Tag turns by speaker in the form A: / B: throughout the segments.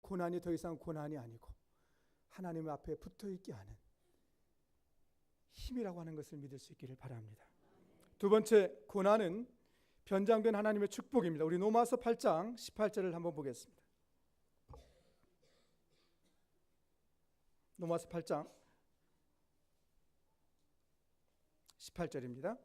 A: 고난이 더 이상 고난이 아니고 하나님 앞에 붙어있게 하는 힘이라고 하는 것을 믿을 수 있기를 바랍니다. 두 번째, 고난은 변장된 하나님의 축복입니다. 우리 로마서 8장 18절을 한번 보겠습니다. 로마서 8장 18절입니다.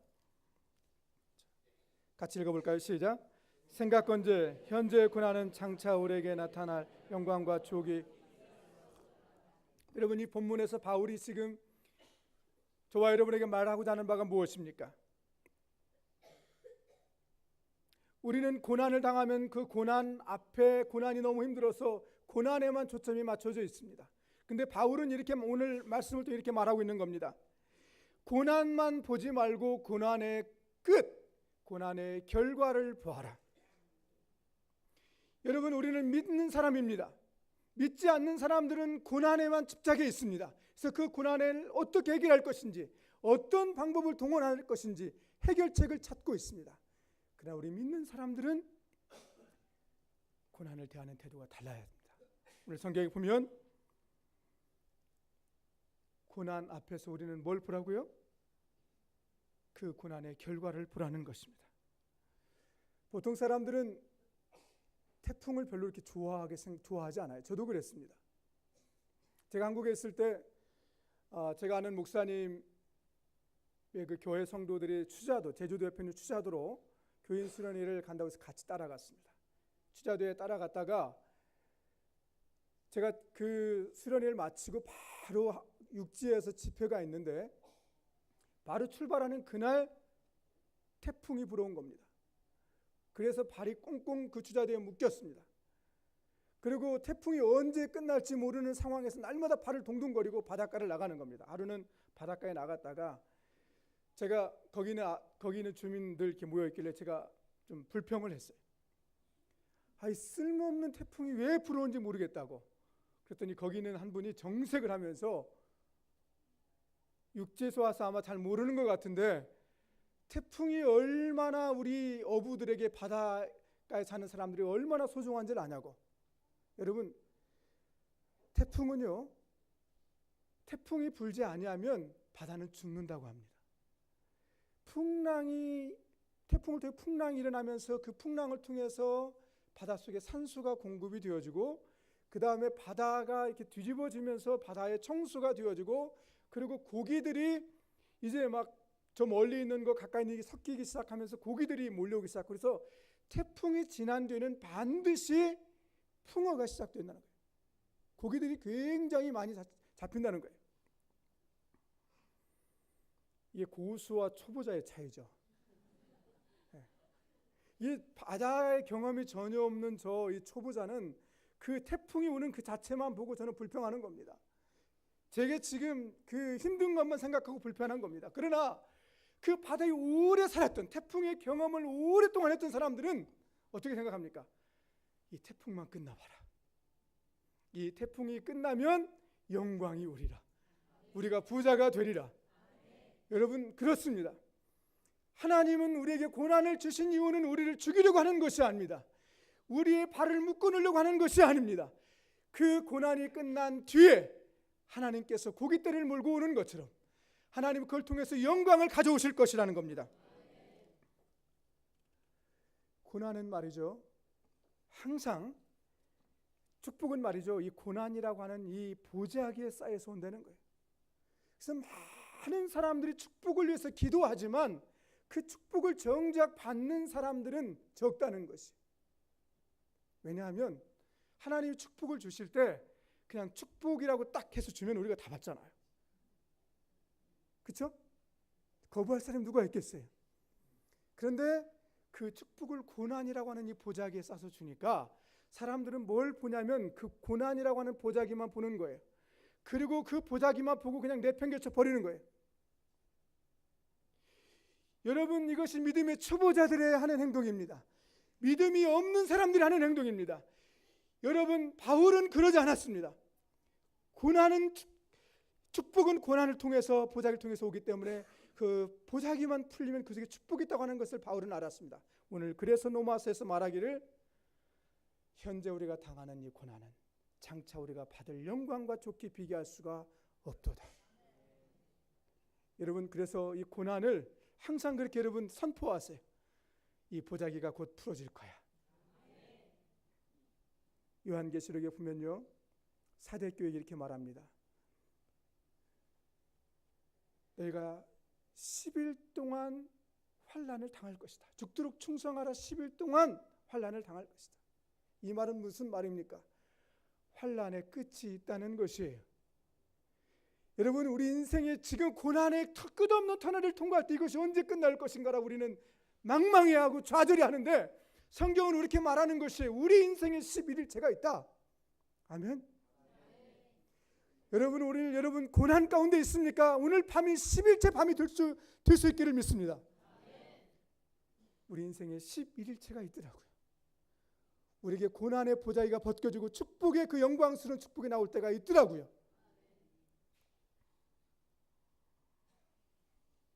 A: 같이 읽어볼까요? 시작. 생각건제 현재의 고난은 장차 우리에게 나타날 영광과 주옥이. 여러분, 이 본문에서 바울이 지금 저와 여러분에게 말하고자 하는 바가 무엇입니까? 우리는 고난을 당하면 그 고난 앞에, 고난이 너무 힘들어서 고난에만 초점이 맞춰져 있습니다. 근데 바울은 이렇게 오늘 말씀을 또 이렇게 말하고 있는 겁니다. 고난만 보지 말고 고난의 끝, 고난의 결과를 보아라. 여러분, 우리는 믿는 사람입니다. 믿지 않는 사람들은 고난에만 집착해 있습니다. 그래서 그 고난을 어떻게 해결할 것인지, 어떤 방법을 동원할 것인지 해결책을 찾고 있습니다. 그러나 우리 믿는 사람들은 고난을 대하는 태도가 달라야 합니다. 오늘 성경에 보면 고난 앞에서 우리는 뭘 보라고요? 그 고난의 결과를 보라는 것입니다. 보통 사람들은 태풍을 별로 이렇게 좋아하지 않아요. 저도 그랬습니다. 제가 한국에 있을 때 제가 아는 목사님의 그 교회 성도들이 추자도, 제주도에 있는 추자도로 교인 수련회를 간다고 해서 같이 따라갔습니다. 추자도에 따라갔다가 제가 그 수련회를 마치고 바로 육지에서 집회가 있는데 바로 출발하는 그날 태풍이 불어온 겁니다. 그래서 발이 꽁꽁 그 추자도에 묶였습니다. 그리고 태풍이 언제 끝날지 모르는 상황에서 날마다 발을 동동거리고 바닷가를 나가는 겁니다. 하루는 바닷가에 나갔다가 제가 거기 있는 주민들 이렇게 모여 있길래 제가 좀 불평을 했어요. 아이, 쓸모없는 태풍이 왜 불어온지 모르겠다고. 그랬더니 거기 있는 한 분이 정색을 하면서, 육지에서 와서 아마 잘 모르는 것 같은데, 태풍이 얼마나 우리 어부들에게, 바닷가에 사는 사람들이 얼마나 소중한지를 아냐고. 여러분, 태풍은요, 태풍이 불지 아니하면 바다는 죽는다고 합니다. 태풍을 통해 풍랑이 일어나면서 그 풍랑을 통해서 바닷속에 산수가 공급이 되어지고, 그 다음에 바다가 이렇게 뒤집어지면서 바다의 청수가 되어지고, 그리고 고기들이 이제 막 저 멀리 있는 거 가까이 있는 게 섞이기 시작하면서 고기들이 몰려오기 시작하고, 그래서 태풍이 지난 뒤에는 반드시 풍어가 시작된다는 거예요. 고기들이 굉장히 많이 잡힌다는 거예요. 이게 고수와 초보자의 차이죠. 이 바다의 경험이 전혀 없는 이 초보자는 그 태풍이 오는 그 자체만 보고 저는 불평하는 겁니다. 제게 지금 그 힘든 것만 생각하고 불편한 겁니다. 그러나 그 바다에 오래 살았던, 태풍의 경험을 오랫동안 했던 사람들은 어떻게 생각합니까? 이 태풍만 끝나봐라. 이 태풍이 끝나면 영광이 오리라. 우리가 부자가 되리라. 여러분, 그렇습니다. 하나님은 우리에게 고난을 주신 이유는 우리를 죽이려고 하는 것이 아닙니다. 우리의 발을 묶어놓으려고 하는 것이 아닙니다. 그 고난이 끝난 뒤에 하나님께서 고깃대를 몰고 오는 것처럼 하나님은 그걸 통해서 영광을 가져오실 것이라는 겁니다. 고난은 말이죠, 항상, 축복은 말이죠, 이 고난이라고 하는 이 보자기에 쌓여서 온다는 거예요. 그래서 많은 사람들이 축복을 위해서 기도하지만 그 축복을 정작 받는 사람들은 적다는 것이. 왜냐하면 하나님이 축복을 주실 때 그냥 축복이라고 딱 해서 주면 우리가 다 받잖아요. 그렇죠? 거부할 사람이 누가 있겠어요? 그런데 그 축복을 고난이라고 하는 이 보자기에 싸서 주니까 사람들은 뭘 보냐면 그 고난이라고 하는 보자기만 보는 거예요. 그리고 그 보자기만 보고 그냥 내팽개쳐 버리는 거예요. 여러분, 이것이 믿음의 초보자들의 하는 행동입니다. 믿음이 없는 사람들이 하는 행동입니다. 여러분, 바울은 그러지 않았습니다. 축복은 고난을 통해서, 보자기를 통해서 오기 때문에 그 보자기만 풀리면 그 속에 축복이 있다고 하는 것을 바울은 알았습니다. 오늘 그래서 로마서에서 말하기를 현재 우리가 당하는 이 고난은 장차 우리가 받을 영광과 좋게 비교할 수가 없도다. 여러분, 그래서 이 고난을 항상 그렇게 여러분 선포하세요. 이 보자기가 곧 풀어질 거야. 요한계시록에 보면요, 사대교회에 이렇게 말합니다. 너희가 10일 동안 환난을 당할 것이다. 죽도록 충성하라. 10일 동안 환난을 당할 것이다. 이 말은 무슨 말입니까? 환난의 끝이 있다는 것이에요. 여러분, 우리 인생에 지금 고난의 끝없는 터널을 통과할 때 이것이 언제 끝날 것인가라고 우리는 망망해하고 좌절해하는데, 성경은 이렇게 말하는 것이에요. 우리 인생에 11일째가 있다. 아멘. 여러분, 오늘 여러분 고난 가운데 있습니까? 오늘 밤이 10일째 밤이 될 수 있기를 믿습니다. 우리 인생에 11일째가 있더라고요. 우리에게 고난의 보자기가 벗겨지고 축복의 그 영광스러운 축복이 나올 때가 있더라고요.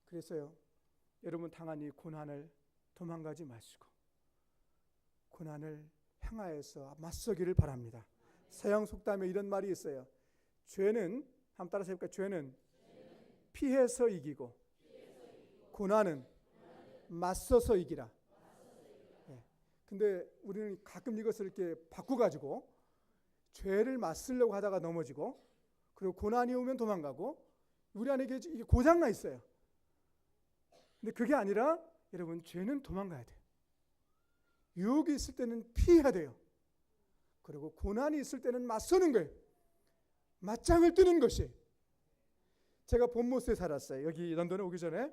A: 그래서요, 여러분 당한 이 고난을 도망가지 마시고 고난을 향하여서 맞서기를 바랍니다. 서양 속담에 이런 말이 있어요. 죄는, 한번 따라서 해볼까요? 죄는 피해서 이기고 고난은 맞서서 이기라. 네. 근데 우리는 가끔 이것을 이렇게 바꿔가지고 죄를 맞서려고 하다가 넘어지고, 그리고 고난이 오면 도망가고, 우리 안에 이게 고장나 있어요. 근데 그게 아니라 여러분, 죄는 도망가야 돼요. 유혹이 있을 때는 피해야 돼요. 그리고 고난이 있을 때는 맞서는 거예요. 맞짱을 뜨는 것이. 제가 본모스에 살았어요. 여기 런던에 오기 전에.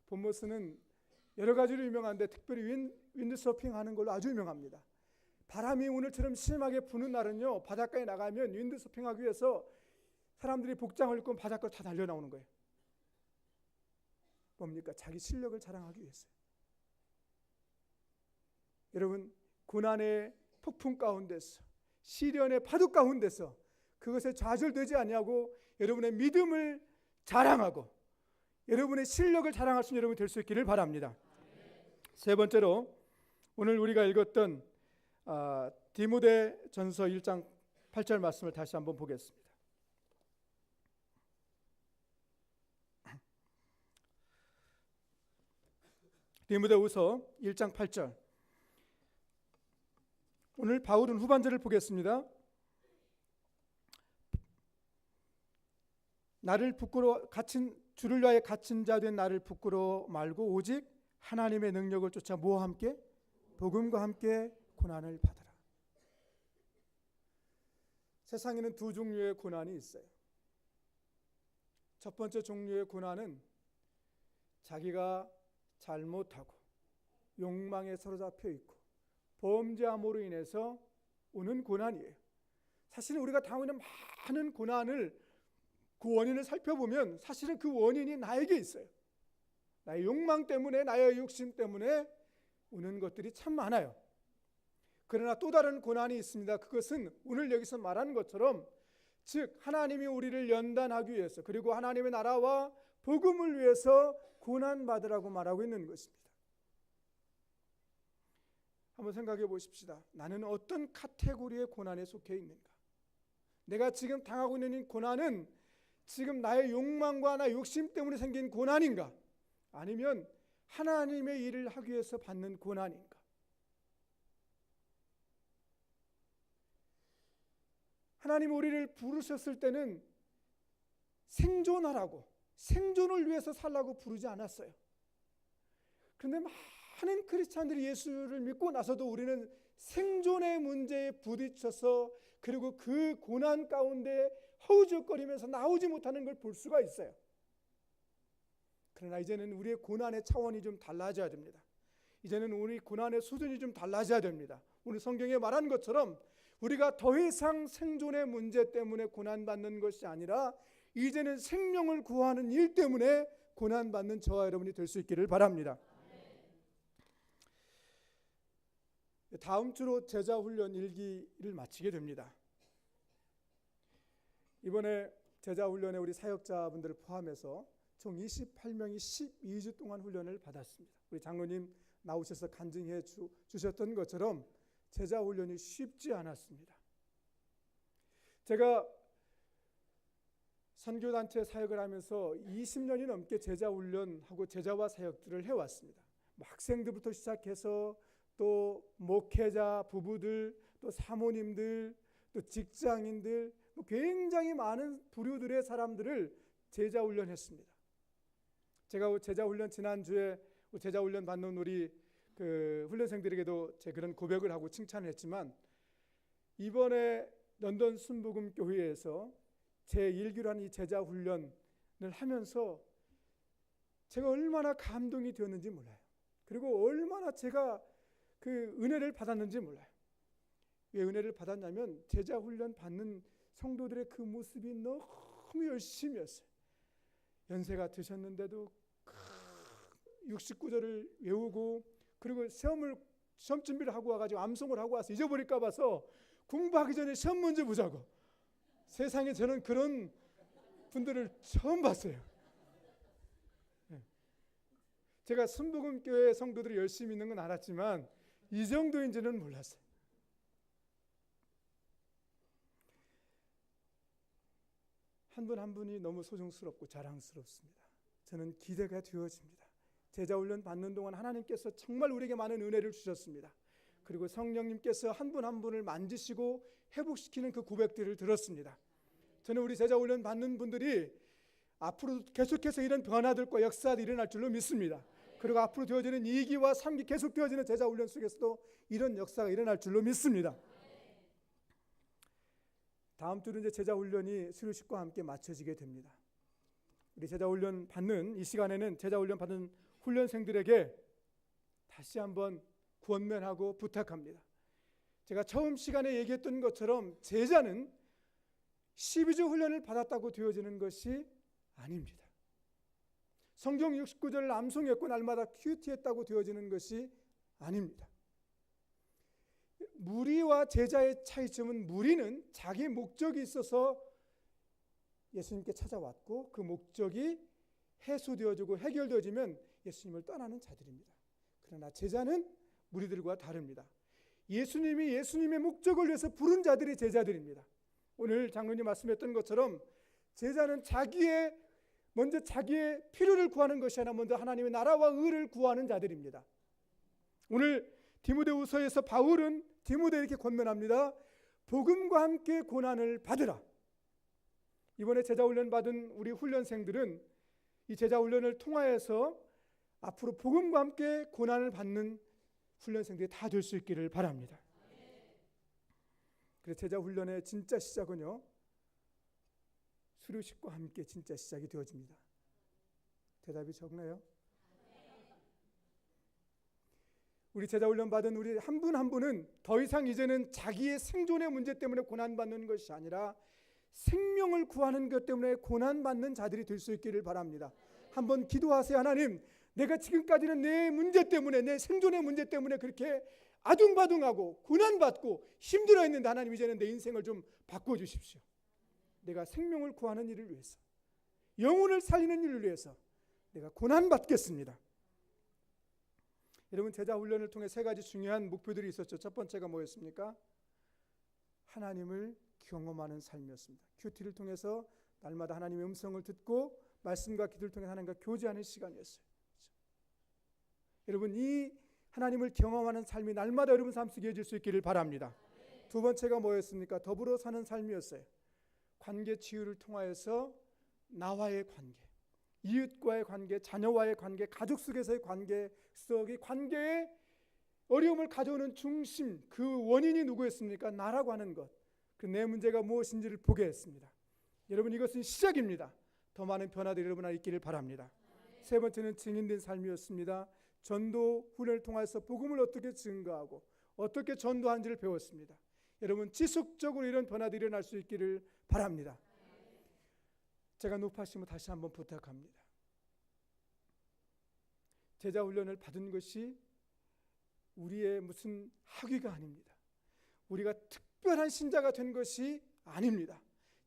A: 본모스는 여러 가지로 유명한데 특별히 윈드서핑 하는 걸로 아주 유명합니다. 바람이 오늘처럼 심하게 부는 날은요, 바닷가에 나가면 윈드서핑하기 위해서 사람들이 복장을 입고 바닷가로 다 달려 나오는 거예요. 뭡니까? 자기 실력을 자랑하기 위해서요. 여러분, 고난의 폭풍 가운데서, 시련의 파도 가운데서 그것에 좌절되지 아니하고 여러분의 믿음을 자랑하고 여러분의 실력을 자랑할 수 있는 여러분이 될 수 있기를 바랍니다. 세 번째로 오늘 우리가 읽었던 디모데전서 1장 8절 말씀을 다시 한번 보겠습니다. 디모데후서 1장 8절. 오늘 바울은 후반절을 보겠습니다. 나를 부끄러워 주를 위하여 갇힌 자 된 나를 부끄러워 말고 오직 하나님의 능력을 쫓아 뭐와 함께? 복음과 함께 고난을 받아라. 세상에는 두 종류의 고난이 있어요. 첫 번째 종류의 고난은 자기가 잘못하고 욕망에 사로잡혀 있고 범죄함으로 인해서 오는 고난이에요. 사실은 우리가 당하고 있는 많은 고난을, 그 원인을 살펴보면 사실은 그 원인이 나에게 있어요. 나의 욕망 때문에, 나의 욕심 때문에 오는 것들이 참 많아요. 그러나 또 다른 고난이 있습니다. 그것은 오늘 여기서 말하는 것처럼, 즉 하나님이 우리를 연단하기 위해서, 그리고 하나님의 나라와 복음을 위해서 고난받으라고 말하고 있는 것입니다. 한번 생각해 보십시다. 나는 어떤 카테고리의 고난에 속해 있는가? 내가 지금 당하고 있는 이 고난은 지금 나의 욕망과 나의 욕심 때문에 생긴 고난인가? 아니면 하나님의 일을 하기 위해서 받는 고난인가? 하나님 우리를 부르셨을 때는 생존하라고, 생존을 위해서 살라고 부르지 않았어요. 그런데 많은 크리스찬들이 예수를 믿고 나서도 우리는 생존의 문제에 부딪혀서, 그리고 그 고난 가운데 허우적거리면서 나오지 못하는 걸 볼 수가 있어요. 그러나 이제는 우리의 고난의 차원이 좀 달라져야 됩니다. 이제는 우리 고난의 수준이 좀 달라져야 됩니다. 오늘 성경에 말한 것처럼 우리가 더 이상 생존의 문제 때문에 고난받는 것이 아니라 이제는 생명을 구하는 일 때문에 고난받는 저와 여러분이 될 수 있기를 바랍니다. 다음 주로 제자훈련 1기를 마치게 됩니다. 이번에 제자훈련에 우리 사역자분들을 포함해서 총 28명이 12주 동안 훈련을 받았습니다. 우리 장로님 나오셔서 간증해 주셨던 것처럼 제자훈련이 쉽지 않았습니다. 제가 선교단체 사역을 하면서 20년이 넘게 제자훈련하고 제자화 사역들을 해왔습니다. 학생들부터 시작해서 또 목회자 부부들, 또 사모님들, 또 직장인들, 굉장히 많은 부류들의 사람들을 제자훈련했습니다. 제가 제자훈련 지난주에 제자훈련 받는 우리 그 훈련생들에게도 제 그런 고백을 하고 칭찬을 했지만, 이번에 런던 순복음교회에서 제1기로 이 제자훈련을 하면서 제가 얼마나 감동이 되었는지 몰라요. 그리고 얼마나 제가 그 은혜를 받았는지 몰라요. 왜 은혜를 받았냐면 제자훈련 받는 성도들의 그 모습이 너무 열심히 했어요. 연세가 드셨는데도 69절을 외우고, 그리고 시험 준비를 하고 와가지고 암송을 하고 와서 잊어버릴까 봐서 공부하기 전에 시험 문제 보자고. 세상에 저는 그런 분들을 처음 봤어요. 제가 순복음교회 성도들이 열심히 있는 건 알았지만 이 정도인지는 몰랐어요. 한 분 한 분이 너무 소중스럽고 자랑스럽습니다. 저는 기대가 되어집니다. 제자훈련 받는 동안 하나님께서 정말 우리에게 많은 은혜를 주셨습니다. 그리고 성령님께서 한 분 한 분을 만지시고 회복시키는 그 고백들을 들었습니다. 저는 우리 제자훈련 받는 분들이 앞으로 계속해서 이런 변화들과 역사들이 일어날 줄로 믿습니다. 그리고 앞으로 되어지는 2기와 3기 계속 되어지는 제자훈련 속에서도 이런 역사가 일어날 줄로 믿습니다. 다음 주는 이제 제자훈련이 수료식과 함께 마쳐지게 됩니다. 우리 제자훈련 받는 이 시간에는 제자훈련 받은 훈련생들에게 다시 한번 권면하고 부탁합니다. 제가 처음 시간에 얘기했던 것처럼 제자는 12주 훈련을 받았다고 되어지는 것이 아닙니다. 성경 69절을 암송했고 날마다 큐티했다고 되어지는 것이 아닙니다. 무리와 제자의 차이점은, 무리는 자기 목적이 있어서 예수님께 찾아왔고 그 목적이 해소되어지고 해결되어지면 예수님을 떠나는 자들입니다. 그러나 제자는 무리들과 다릅니다. 예수님이 예수님의 목적을 위해서 부른 자들이 제자들입니다. 오늘 장로님 말씀했던 것처럼 제자는 먼저 자기의 필요를 구하는 것이 아니라 먼저 하나님의 나라와 의를 구하는 자들입니다. 오늘 디모데후서에서 바울은 디모데에게 권면합니다. 복음과 함께 고난을 받으라. 이번에 제자훈련 받은 우리 훈련생들은 이 제자훈련을 통하여서 앞으로 복음과 함께 고난을 받는 훈련생들이 다 될 수 있기를 바랍니다. 그래서 제자훈련의 진짜 시작은요, 수료식과 함께 진짜 시작이 되어집니다. 대답이 적나요? 우리 제자훈련 받은 우리 한 분 한 분은 더 이상 이제는 자기의 생존의 문제 때문에 고난받는 것이 아니라 생명을 구하는 것 때문에 고난받는 자들이 될 수 있기를 바랍니다. 한번 기도하세요. 하나님, 내가 지금까지는 내 문제 때문에, 내 생존의 문제 때문에 그렇게 아둥바둥하고 고난받고 힘들어했는데 하나님, 이제는 내 인생을 좀 바꿔주십시오. 내가 생명을 구하는 일을 위해서, 영혼을 살리는 일을 위해서 내가 고난받겠습니다. 여러분, 제자훈련을 통해 세 가지 중요한 목표들이 있었죠. 첫 번째가 뭐였습니까? 하나님을 경험하는 삶이었습니다. 큐티를 통해서 날마다 하나님의 음성을 듣고 말씀과 기도를 통해 하나님과 교제하는 시간이었어요. 그렇죠? 여러분, 이 하나님을 경험하는 삶이 날마다 여러분 삶 속에 이어질 수 있기를 바랍니다. 두 번째가 뭐였습니까? 더불어 사는 삶이었어요. 관계 치유를 통하여서 나와의 관계, 이웃과의 관계, 자녀와의 관계, 가족 속에서의 관계 속의 관계에 어려움을 가져오는 중심, 그 원인이 누구였습니까? 나라고 하는 것, 그 내 문제가 무엇인지를 보게 했습니다. 여러분, 이것은 시작입니다. 더 많은 변화들이 여러분 안에 있기를 바랍니다. 세 번째는 증인된 삶이었습니다. 전도 훈련을 통해서 복음을 어떻게 증거하고 어떻게 전도하는지를 배웠습니다. 여러분, 지속적으로 이런 변화들이 일어날 수 있기를 바랍니다. 제가 높아심을 다시 한번 부탁합니다. 제자훈련을 받은 것이 우리의 무슨 학위가 아닙니다. 우리가 특별한 신자가 된 것이 아닙니다.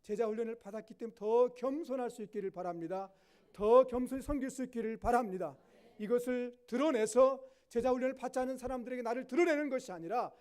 A: 제자훈련을 받았기 때문에 더 겸손할 수 있기를 바랍니다. 더 겸손히 섬길 수 있기를 바랍니다. 이것을 드러내서 제자훈련을 받지 않은 사람들에게 나를 드러내는 것이 아니라